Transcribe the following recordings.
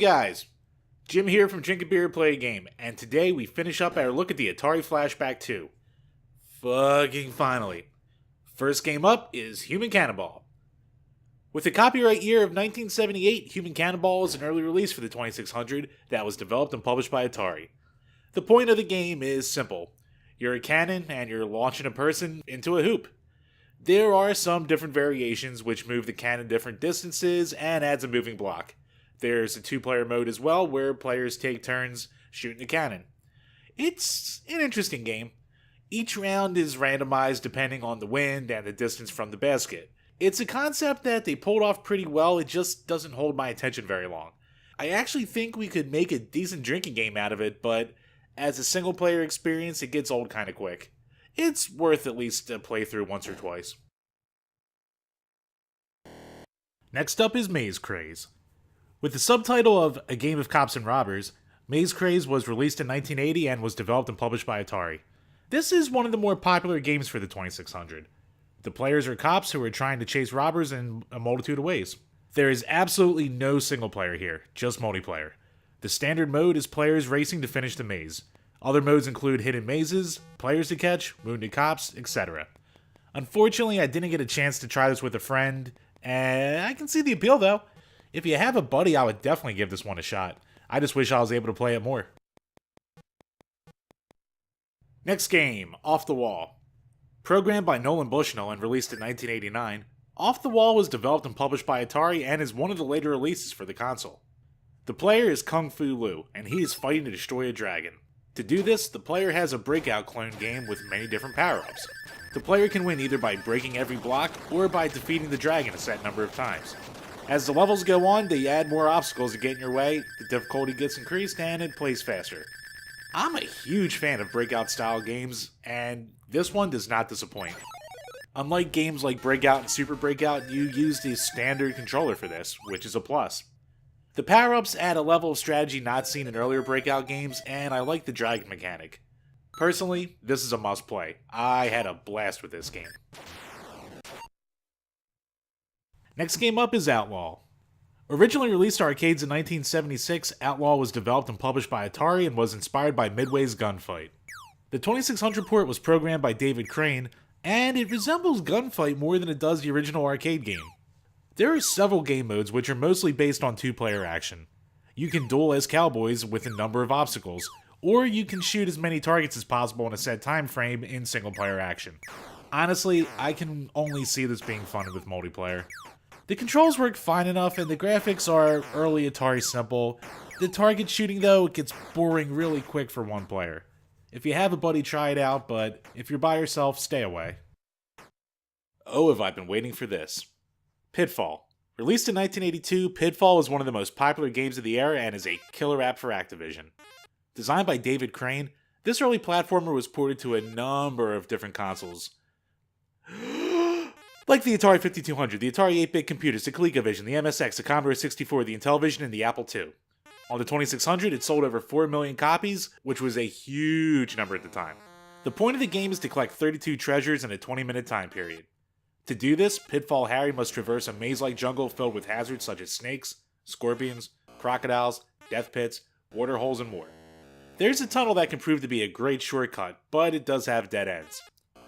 guys? Jim here from DrinkABeerandPlayAGame, and today we finish up our look at the Atari Flashback 2. Fucking finally. First game up is Human Cannonball. With the copyright year of 1978, Human Cannonball is an early release for the 2600 that was developed and published by Atari. The point of the game is simple. You're a cannon and you're launching a person into a hoop. There are some different variations which move the cannon different distances and adds a moving block. There's a 2-player mode as well where players take turns shooting the cannon. It's an interesting game. Each round is randomized depending on the wind and the distance from the basket. It's a concept that they pulled off pretty well, it just doesn't hold my attention very long. I actually think we could make a decent drinking game out of it, but as a single player experience it gets old kinda quick. It's worth at least a playthrough once or twice. Next up is Maze Craze. With the subtitle of A Game of Cops and Robbers, Maze Craze was released in 1980 and was developed and published by Atari. This is one of the more popular games for the 2600. The players are cops who are trying to chase robbers in a multitude of ways. There is absolutely no single player here, just multiplayer. The standard mode is players racing to finish the maze. Other modes include hidden mazes, players to catch, wounded cops, etc. Unfortunately, I didn't get a chance to try this with a friend, and I can see the appeal though. If you have a buddy, I would definitely give this one a shot. I just wish I was able to play it more. Next game, Off the Wall. Programmed by Nolan Bushnell and released in 1989, Off the Wall was developed and published by Atari and is one of the later releases for the console. The player is Kung Fu Lu, and he is fighting to destroy a dragon. To do this, the player has a breakout clone game with many different power-ups. The player can win either by breaking every block or by defeating the dragon a set number of times. As the levels go on, they add more obstacles to get in your way, the difficulty gets increased, and it plays faster. I'm a huge fan of breakout-style games, and this one does not disappoint. Unlike games like Breakout and Super Breakout, you use the standard controller for this, which is a plus. The power-ups add a level of strategy not seen in earlier Breakout games, and I like the dragon mechanic. Personally, this is a must-play. I had a blast with this game. Next game up is Outlaw. Originally released to arcades in 1976, Outlaw was developed and published by Atari and was inspired by Midway's Gunfight. The 2600 port was programmed by David Crane, and it resembles Gunfight more than it does the original arcade game. There are several game modes which are mostly based on 2-player action. You can duel as cowboys with a number of obstacles, or you can shoot as many targets as possible in a set time frame in single-player action. Honestly, I can only see this being fun with multiplayer. The controls work fine enough and the graphics are early Atari simple. The target shooting though gets boring really quick for one player. If you have a buddy, try it out, but if you're by yourself, stay away. Oh, have I been waiting for this. Pitfall. Released in 1982, Pitfall is one of the most popular games of the era and is a killer app for Activision. Designed by David Crane, this early platformer was ported to a number of different consoles. Like the Atari 5200, the Atari 8-bit computers, the ColecoVision, the MSX, the Commodore 64, the Intellivision, and the Apple II. On the 2600, it sold over 4 million copies, which was a huge number at the time. The point of the game is to collect 32 treasures in a 20-minute time period. To do this, Pitfall Harry must traverse a maze-like jungle filled with hazards such as snakes, scorpions, crocodiles, death pits, water holes, and more. There's a tunnel that can prove to be a great shortcut, but it does have dead ends.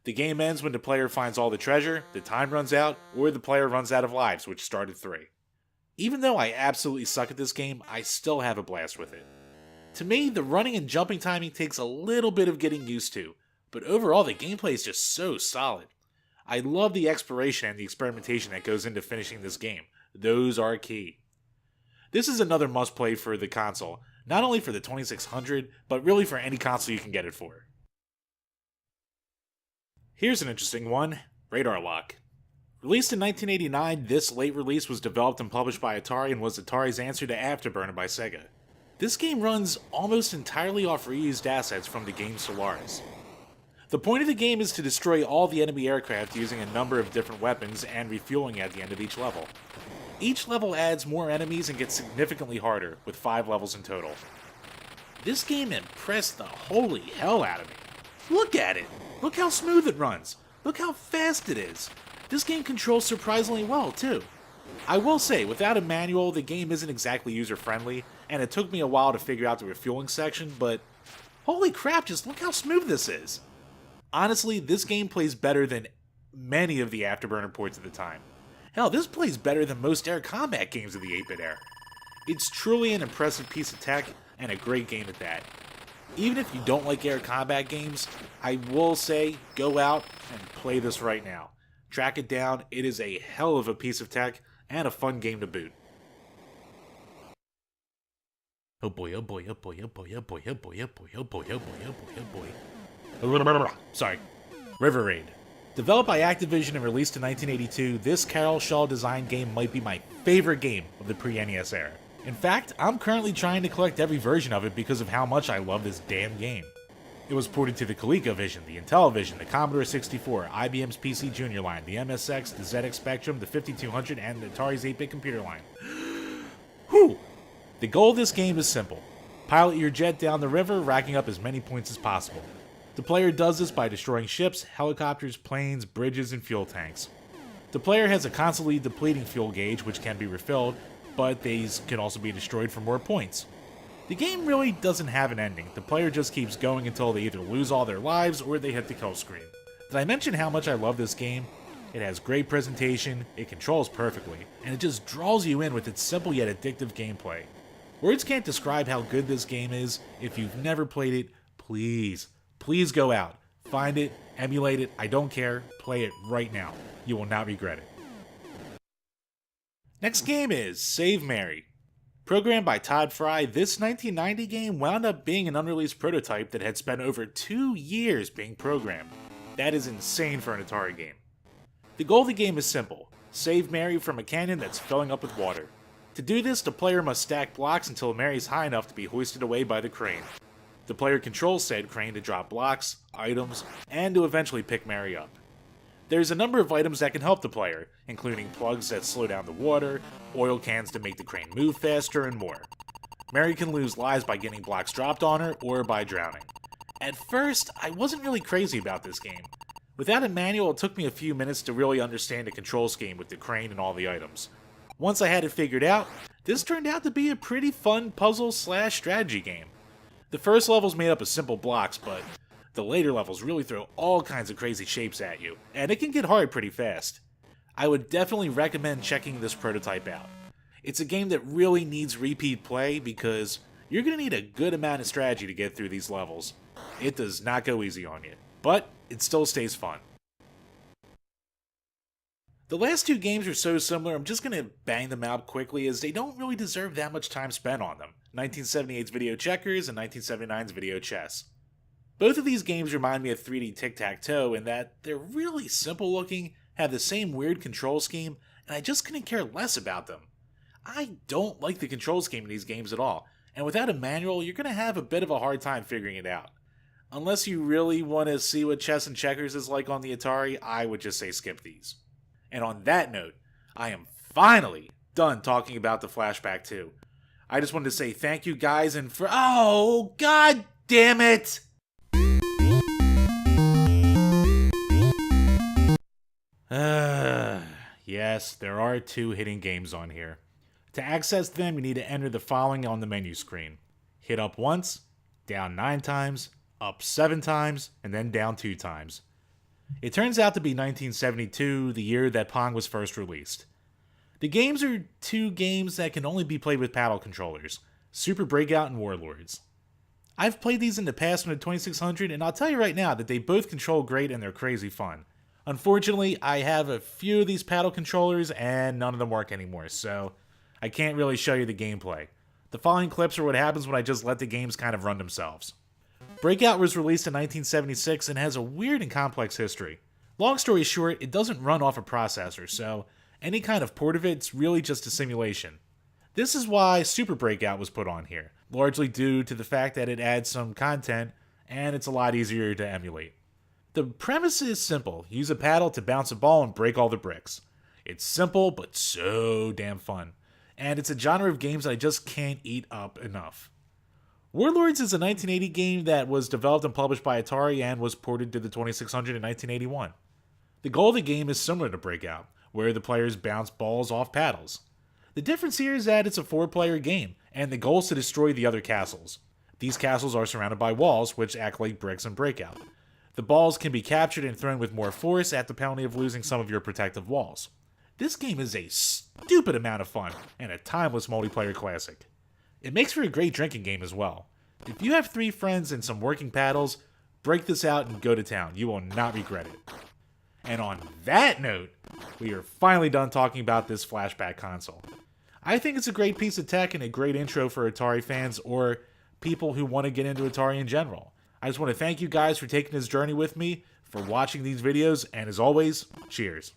The game ends when the player finds all the treasure, the time runs out, or the player runs out of lives, which start at 3. Even though I absolutely suck at this game, I still have a blast with it. To me, the running and jumping timing takes a little bit of getting used to, but overall the gameplay is just so solid. I love the exploration and the experimentation that goes into finishing this game. Those are key. This is another must-play for the console, not only for the 2600, but really for any console you can get it for. Here's an interesting one, Radar Lock. Released in 1989, this late release was developed and published by Atari and was Atari's answer to Afterburner by Sega. This game runs almost entirely off reused assets from the game Solaris. The point of the game is to destroy all the enemy aircraft using a number of different weapons and refueling at the end of each level. Each level adds more enemies and gets significantly harder, with 5 levels in total. This game impressed the holy hell out of me. Look at it! Look how smooth it runs! Look how fast it is! This game controls surprisingly well, too. I will say, without a manual, the game isn't exactly user-friendly, and it took me a while to figure out the refueling section, but holy crap, just look how smooth this is! Honestly, this game plays better than many of the Afterburner ports at the time. Hell, this plays better than most air combat games of the 8-bit era. It's truly an impressive piece of tech, and a great game at that. Even if you don't like air combat games, I will say, go out and play this right now. Track it down, it is a hell of a piece of tech, and a fun game to boot. Oh boy, oh boy, oh boy, oh boy, oh boy, oh boy, oh boy, oh boy, oh boy, oh boy, oh boy. Sorry. River Raid. Developed by Activision and released in 1982, this Carol Shaw designed game might be my favorite game of the pre-NES era. In fact, I'm currently trying to collect every version of it because of how much I love this damn game. It was ported to the ColecoVision, the Intellivision, the Commodore 64, IBM's PC Junior line, the MSX, the ZX Spectrum, the 5200, and the Atari's 8-bit computer line. Whew! The goal of this game is simple. Pilot your jet down the river, racking up as many points as possible. The player does this by destroying ships, helicopters, planes, bridges, and fuel tanks. The player has a constantly depleting fuel gauge, which can be refilled, but these can also be destroyed for more points. The game really doesn't have an ending. The player just keeps going until they either lose all their lives or they hit the kill screen. Did I mention how much I love this game? It has great presentation, it controls perfectly, and it just draws you in with its simple yet addictive gameplay. Words can't describe how good this game is. If you've never played it, please go out, find it, emulate it, I don't care, play it right now. You will not regret it. Next game is Save Mary. Programmed by Todd Fry, this 1990 game wound up being an unreleased prototype that had spent over 2 years being programmed. That is insane for an Atari game. The goal of the game is simple: save Mary from a canyon that's filling up with water. To do this, the player must stack blocks until Mary's high enough to be hoisted away by the crane. The player controls said crane to drop blocks, items, and to eventually pick Mary up. There's a number of items that can help the player, including plugs that slow down the water, oil cans to make the crane move faster, and more. Mary can lose lives by getting blocks dropped on her or by drowning. At first, I wasn't really crazy about this game. Without a manual, it took me a few minutes to really understand the control scheme with the crane and all the items. Once I had it figured out, this turned out to be a pretty fun puzzle/strategy game. The first level's made up of simple blocks, but the later levels really throw all kinds of crazy shapes at you, and it can get hard pretty fast. I would definitely recommend checking this prototype out. It's a game that really needs repeat play because you're going to need a good amount of strategy to get through these levels. It does not go easy on you, but it still stays fun. The last two games are so similar, I'm just going to bang them out quickly as they don't really deserve that much time spent on them. 1978's Video Checkers and 1979's Video Chess. Both of these games remind me of 3D Tic-Tac-Toe in that they're really simple looking, have the same weird control scheme, and I just couldn't care less about them. I don't like the control scheme in these games at all, and without a manual, you're going to have a bit of a hard time figuring it out. Unless you really want to see what chess and checkers is like on the Atari, I would just say skip these. And on that note, I am finally done talking about the Flashback 2. I just wanted to say thank you guys and for— oh, god damn it! Yes, there are 2 hidden games on here. To access them, you need to enter the following on the menu screen. Hit up once, down 9 times, up 7 times, and then down 2 times. It turns out to be 1972, the year that Pong was first released. The games are 2 games that can only be played with paddle controllers, Super Breakout and Warlords. I've played these in the past on the 2600, and I'll tell you right now that they both control great and they're crazy fun. Unfortunately, I have a few of these paddle controllers and none of them work anymore, so I can't really show you the gameplay. The following clips are what happens when I just let the games kind of run themselves. Breakout was released in 1976 and has a weird and complex history. Long story short, it doesn't run off a processor, so any kind of port of it's really just a simulation. This is why Super Breakout was put on here, largely due to the fact that it adds some content and it's a lot easier to emulate. The premise is simple: use a paddle to bounce a ball and break all the bricks. It's simple, but so damn fun. And it's a genre of games that I just can't eat up enough. Warlords is a 1980 game that was developed and published by Atari and was ported to the 2600 in 1981. The goal of the game is similar to Breakout, where the players bounce balls off paddles. The difference here is that it's a 4-player game, and the goal is to destroy the other castles. These castles are surrounded by walls, which act like bricks in Breakout. The balls can be captured and thrown with more force at the penalty of losing some of your protective walls. This game is a stupid amount of fun, and a timeless multiplayer classic. It makes for a great drinking game as well. If you have 3 friends and some working paddles, break this out and go to town. You will not regret it. And on that note, we are finally done talking about this Flashback console. I think it's a great piece of tech and a great intro for Atari fans or people who want to get into Atari in general. I just want to thank you guys for taking this journey with me, for watching these videos, and as always, cheers.